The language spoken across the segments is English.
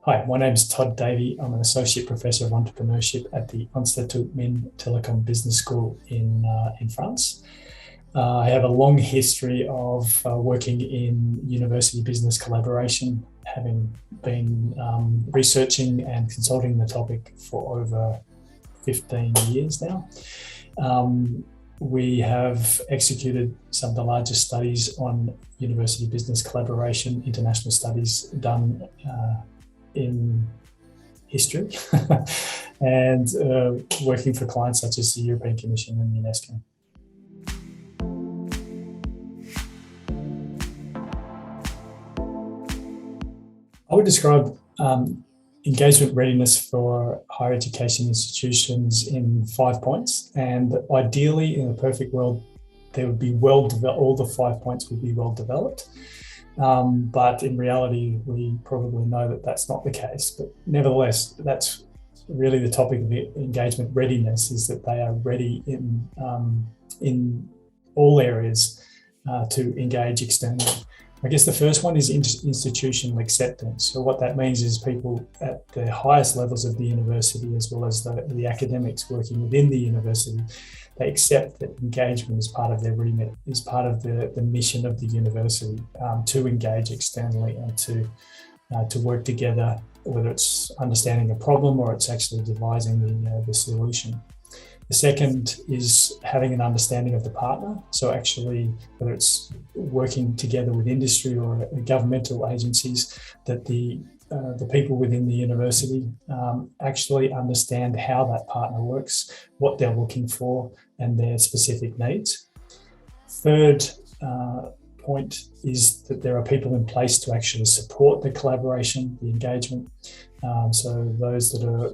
Hi, my name is Todd Davey. I'm an Associate Professor of Entrepreneurship at the Consortium Telecom Business School in France. I have a long history of working in university business collaboration, having been researching and consulting the topic for over 15 years now. We have executed some of the largest studies on university business collaboration, international studies done in history and working for clients such as the European Commission and UNESCO. I would describe engagement readiness for higher education institutions in 5 points, and ideally in a perfect world they would be all the 5 points would be well developed. But in reality, we probably know that that's not the case. But nevertheless, that's really the topic of engagement readiness, is that they are ready in all areas to engage externally. I guess the first one is institutional acceptance. So what that means is people at the highest levels of the university, as well as the academics working within the university, they accept that engagement is part of their remit, is part of the mission of the university, to engage externally and to work together, whether it's understanding a problem or it's actually devising the solution. The second is having an understanding of the partner. So actually, whether it's working together with industry or governmental agencies, that the people within the university actually understand how that partner works, what they're looking for, and their specific needs. Third point is that there are people in place to actually support the collaboration, the engagement. So those that are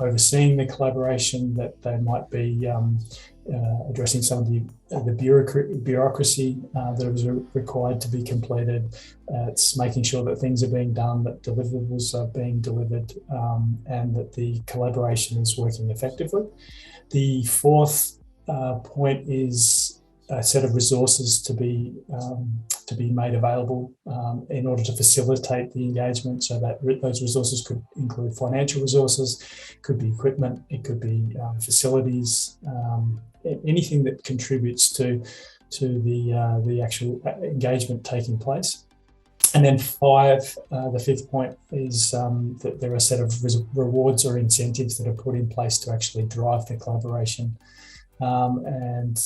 overseeing the collaboration, that they might be addressing some of the bureaucracy that is required to be completed. It's making sure that things are being done, that deliverables are being delivered, and that the collaboration is working effectively. The fourth point is a set of resources to be made available in order to facilitate the engagement. So that those resources could include financial resources, could be equipment, it could be facilities, anything that contributes to the actual engagement taking place. And then the fifth point is that there are a set of rewards or incentives that are put in place to actually drive the collaboration. And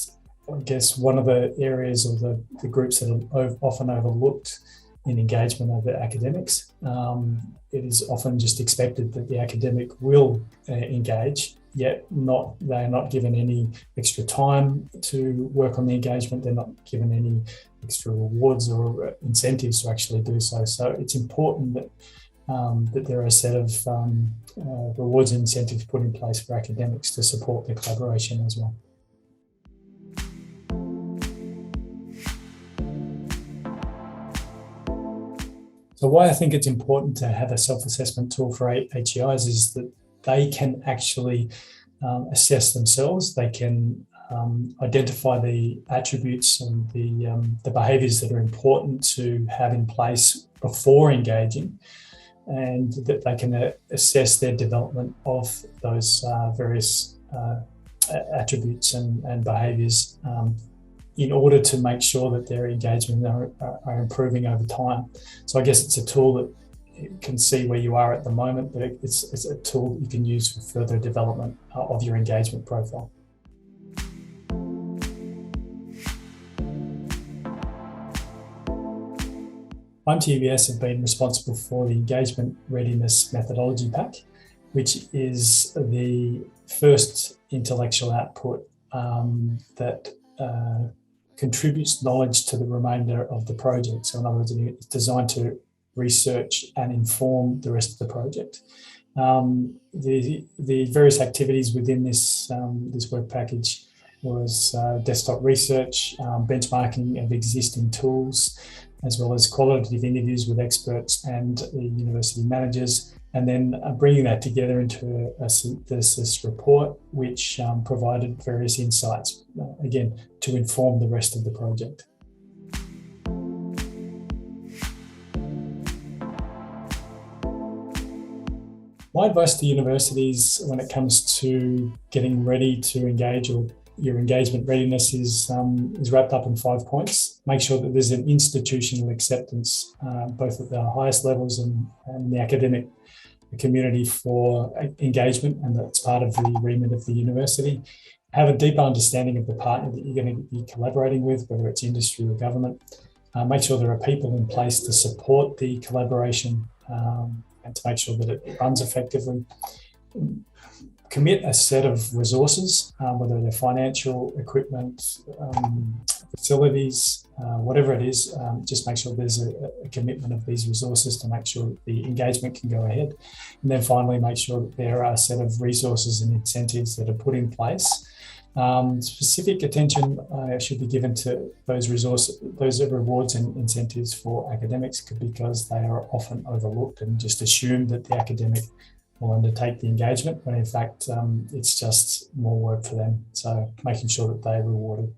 I guess one of the areas or the groups that are often overlooked in engagement are the academics. It is often just expected that the academic will engage, yet they are not given any extra time to work on the engagement. They're not given any extra rewards or incentives to actually do so. So it's important that there are a set of rewards and incentives put in place for academics to support the collaboration as well. So why I think it's important to have a self-assessment tool for HEIs is that they can actually assess themselves. They can identify the attributes and the behaviours that are important to have in place before engaging, and that they can assess their development of those various attributes and behaviours in order to make sure that their engagement are improving over time. So I guess it's a tool that can see where you are at the moment, but it's a tool you can use for further development of your engagement profile. IMTBS have been responsible for the Engagement Readiness Methodology Pack, which is the first intellectual output that contributes knowledge to the remainder of the project. So in other words, it's designed to research and inform the rest of the project. The various activities within this work package was desktop research, benchmarking of existing tools, as well as qualitative interviews with experts and university managers, and then bringing that together into a synthesis report, which provided various insights, again, to inform the rest of the project. My advice to universities when it comes to getting ready to engage, or your engagement readiness, is wrapped up in 5 points. Make sure that there's an institutional acceptance, both at the highest levels and the academic community, for engagement, and that's part of the remit of the university. Have a deeper understanding of the partner that you're going to be collaborating with, whether it's industry or government. Make sure there are people in place to support the collaboration, and to make sure that it runs effectively. Commit a set of resources, whether they're financial, equipment, facilities, whatever it is. Just make sure there's a commitment of these resources to make sure that the engagement can go ahead. And then finally, make sure that there are a set of resources and incentives that are put in place. Specific attention should be given to those rewards and incentives for academics, because they are often overlooked and just assumed that the academic will undertake the engagement, when in fact it's just more work for them. So making sure that they're rewarded.